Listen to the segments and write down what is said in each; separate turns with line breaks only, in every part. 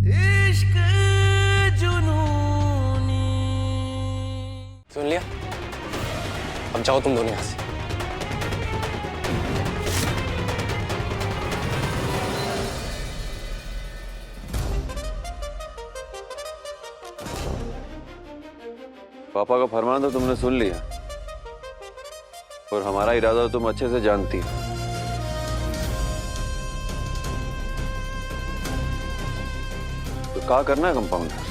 इश्क जुनूनी।
सुन लिया? अब जाओ तुम दोनों यहाँ से।
पापा का फरमान तो तुमने सुन लिया और हमारा इरादा तो तुम अच्छे से जानती हो। तो क्या करना है कंपाउंडर,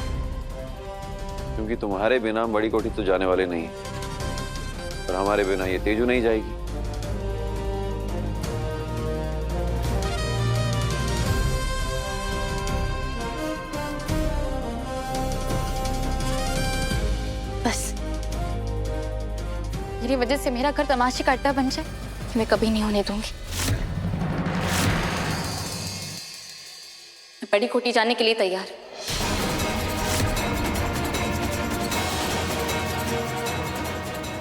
क्योंकि तुम्हारे बिना हम बड़ी कोठी तो जाने वाले नहीं और हमारे बिना ये तेजू नहीं जाएगी।
बस मेरी वजह से मेरा घर तमाशे का अड्डा बन जाए, मैं कभी नहीं होने दूंगी। मैं बड़ी कोठी जाने के लिए तैयार।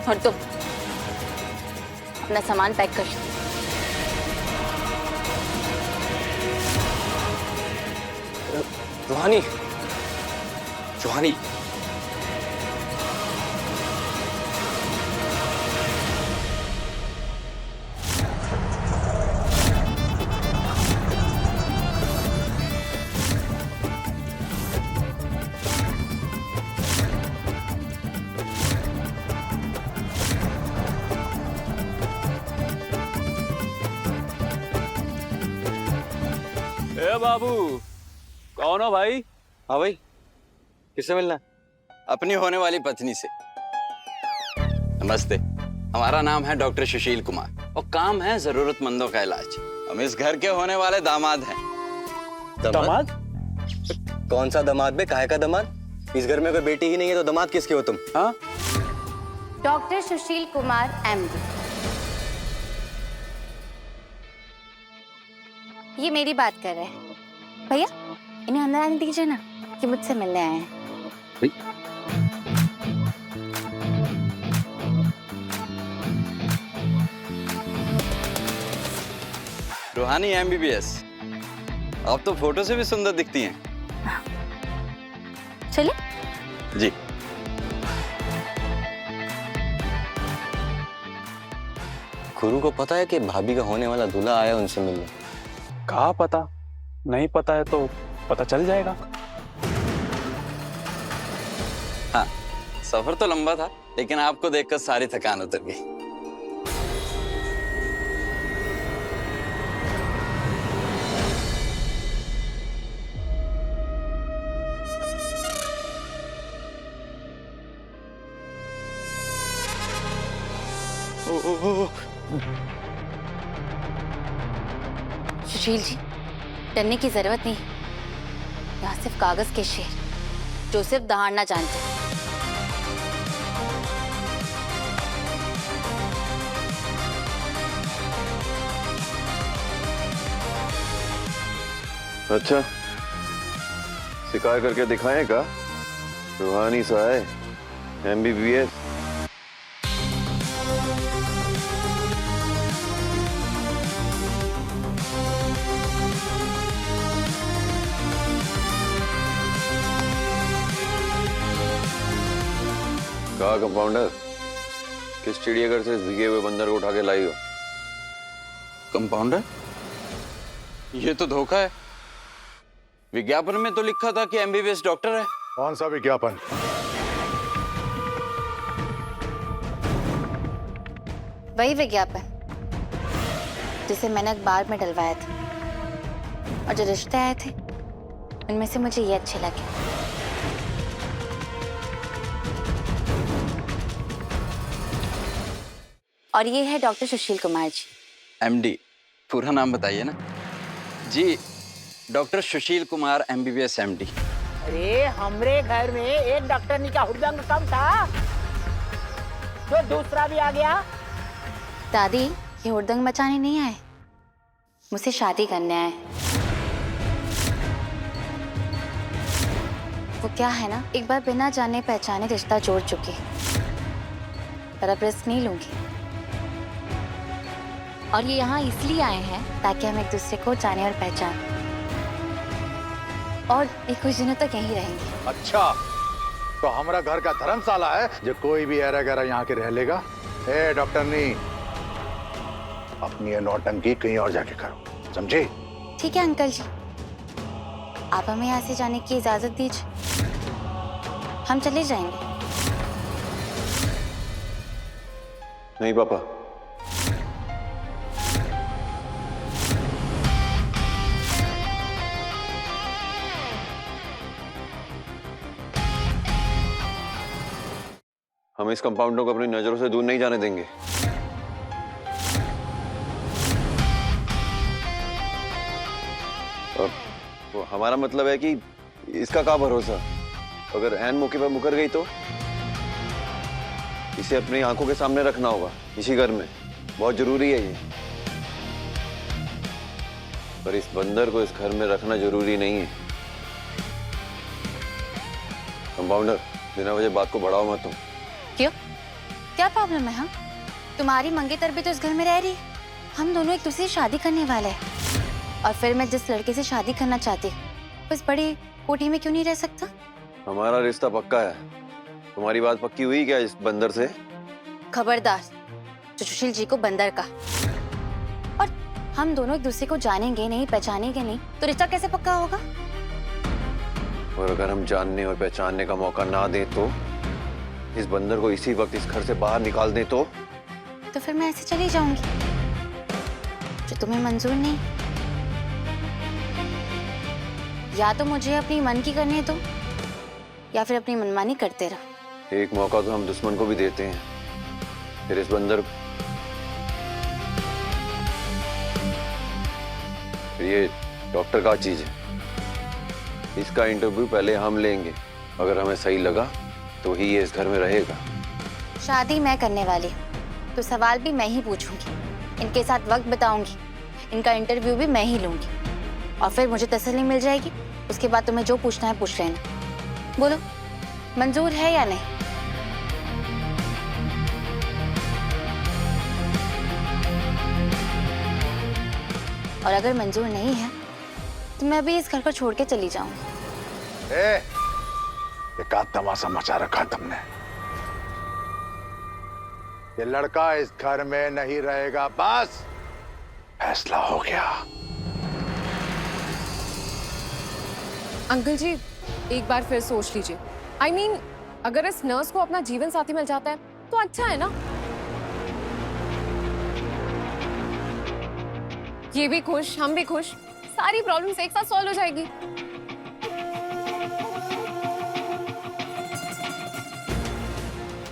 और तुम अपना सामान पैक कर।
रूहानी, रूहानी,
ए बाबू, कौन हो भाई?
हाँ भाई, किससे मिलना है?
अपनी होने वाली पत्नी से। नमस्ते, हमारा नाम है डॉक्टर सुशील कुमार और काम है जरूरतमंदों का इलाज। हम इस घर के होने वाले दामाद हैं।
दामाद? कौन सा दामाद बे? काहे का दामाद? इस घर में कोई बेटी ही नहीं है तो दामाद किसके हो तुम? हाँ?
Doctor Sushil Kumar MD। ये मेरी बात कर रहे हैं। भैया इन्हें अंदर आने दीजिए ना, कि मुझसे मिलने आए हैं।
रूहानी MBBS, आप तो फोटो से भी सुंदर दिखती हैं।
चलिए।
जी।
गुरु को पता है कि भाभी का होने वाला दूल्हा आया उनसे मिलने?
कहाँ पता? नहीं पता है तो पता चल जाएगा।
हाँ, सफर तो लंबा था लेकिन आपको देखकर सारी थकान उतर गई।
सुशील जी, डरने की जरूरत नहीं। यहाँ सिर्फ कागज के शेर जो सिर्फ दहाड़ना जानते हैं।
अच्छा, शिकार करके दिखाएं का? रूहानी सा है MBBS। कहा कंपाउंडर, किस चिड़ियाघर से इस भीगे हुए बंदर को उठा के लाई हो?
कंपाउंडर, ये तो धोखा है। विज्ञापन में तो लिखा था कि MBBS डॉक्टर है।
कौन सा विज्ञापन?
वही विज्ञापन जिसे मैंने अखबार में डलवाया था, और जो रिश्ते आए थे उनमें से मुझे ये अच्छे लगे। और ये है डॉक्टर सुशील कुमार जी।
MD, पूरा नाम बताइए ना। जी, doctor Sushil Kumar MBBS MD।
अरे हमरे घर में एक डॉक्टर नहीं का हुड़दंग कम था, तो दूसरा भी आ गया।
दादी, ये हुड़दंग मचाने नहीं आए, मुझसे शादी करने आए। वो क्या है ना, एक बार बिना जाने पहचाने रिश्ता जोड़ चुकी, पर अब रिस्क नहीं लूंगी। और ये यहाँ इसलिए आए हैं ताकि हम एक दूसरे को जाने और पहचान। और एक कुछ दिनों तक यहीं रहेंगे।
अच्छा, तो हमारा घर का धर्मशाला है जो कोई भी एरा गैरा यहाँ के रह लेगा। ए डॉक्टर नी, अपनी ये नौटंकी कहीं और जाके करो, समझे?
ठीक है अंकल जी, आप हमें यहाँ से जाने की इजाजत दीजिए, हम चले जाएंगे।
नहीं पापा, हम इस कंपाउंडर को अपनी नजरों से दूर नहीं जाने देंगे। अब वो हमारा मतलब है कि इसका क्या भरोसा, अगर ऐन मौके पर मुकर गई तो इसे अपनी आंखों के सामने रखना होगा इसी घर में, बहुत जरूरी है ये। पर इस बंदर को इस घर में रखना जरूरी नहीं है। कंपाउंडर, बिना वजह बात को बढ़ाओ मत तुम।
क्यों, क्या प्रॉब्लम है? हाँ, तुम्हारी मंगेतर भी तो इस घर में रह रही है। हम दोनों एक दूसरे से शादी करने वाले हैं, और फिर मैं जिस लड़के से शादी करना चाहती हूँ उस बड़ी कोठी में क्यों नहीं रह सकता?
हमारा रिश्ता पक्का है, तुम्हारी बात पक्की हुई क्या इस बंदर से?
खबरदार, जो सुशील जी को बंदर का। और हम दोनों एक दूसरे को जानेंगे नहीं, पहचानेंगे नहीं, तो रिश्ता कैसे पक्का होगा?
और अगर हम जानने और पहचानने का मौका ना दें तो, इस बंदर को इसी वक्त इस घर से बाहर निकाल दें तो
फिर मैं ऐसे चली जाऊंगी, जो तुम्हें मंजूर नहीं। या तो मुझे अपनी मन की करने दो, या फिर अपनी मनमानी करते रहो।
एक मौका तो हम दुश्मन को भी देते हैं, फिर इस बंदर। फिर ये डॉक्टर का चीज है, इसका इंटरव्यू पहले हम लेंगे, अगर हमें सही लगा तो ही ये इस घर में रहेगा।
शादी मैं करने वाली हूँ तो सवाल भी मैं ही पूछूंगी, इनके साथ वक्त बिताऊंगी, इनका इंटरव्यू भी मैं ही लूंगी, और फिर मुझे तसल्ली मिल जाएगी। उसके बाद तुम्हें जो पूछना है पूछ लेना। बोलो, मंजूर है या नहीं? और अगर मंजूर नहीं है तो मैं भी इस घर को छोड़ के चली जाऊंगी।
ये का तमाशा मचा रखा तुमने? ये लड़का इस घर में नहीं रहेगा, बस फैसला हो गया।
अंकल जी, एक बार फिर सोच लीजिए। I mean, अगर इस नर्स को अपना जीवन साथी मिल जाता है तो अच्छा है ना? ये भी खुश, हम भी खुश, सारी प्रॉब्लम्स एक साथ सॉल्व हो जाएगी।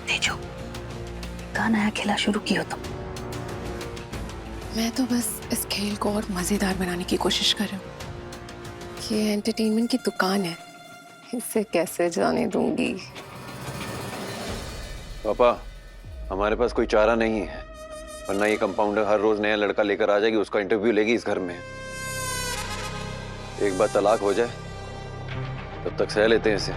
तेजो, कहाँ नया खेला शुरू किया तुम?
मैं तो बस इस खेल को और मजेदार बनाने की कोशिश कर रही हूँ। ये एंटरटेनमेंट की दुकान है, इसे कैसे जाने दूंगी?
पापा, हमारे पास कोई चारा नहीं है, वरना ये कंपाउंडर हर रोज नया लड़का लेकर आ जाएगी, उसका इंटरव्यू लेगी इस घर में। एक बार तलाक हो जाए तब तक सह लेते हैं इसे।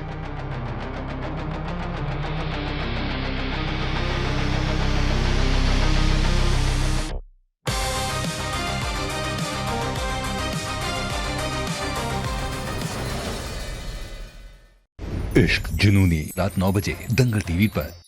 इश्क जुनूनी, रात 9 बजे दंगल टीवी पर।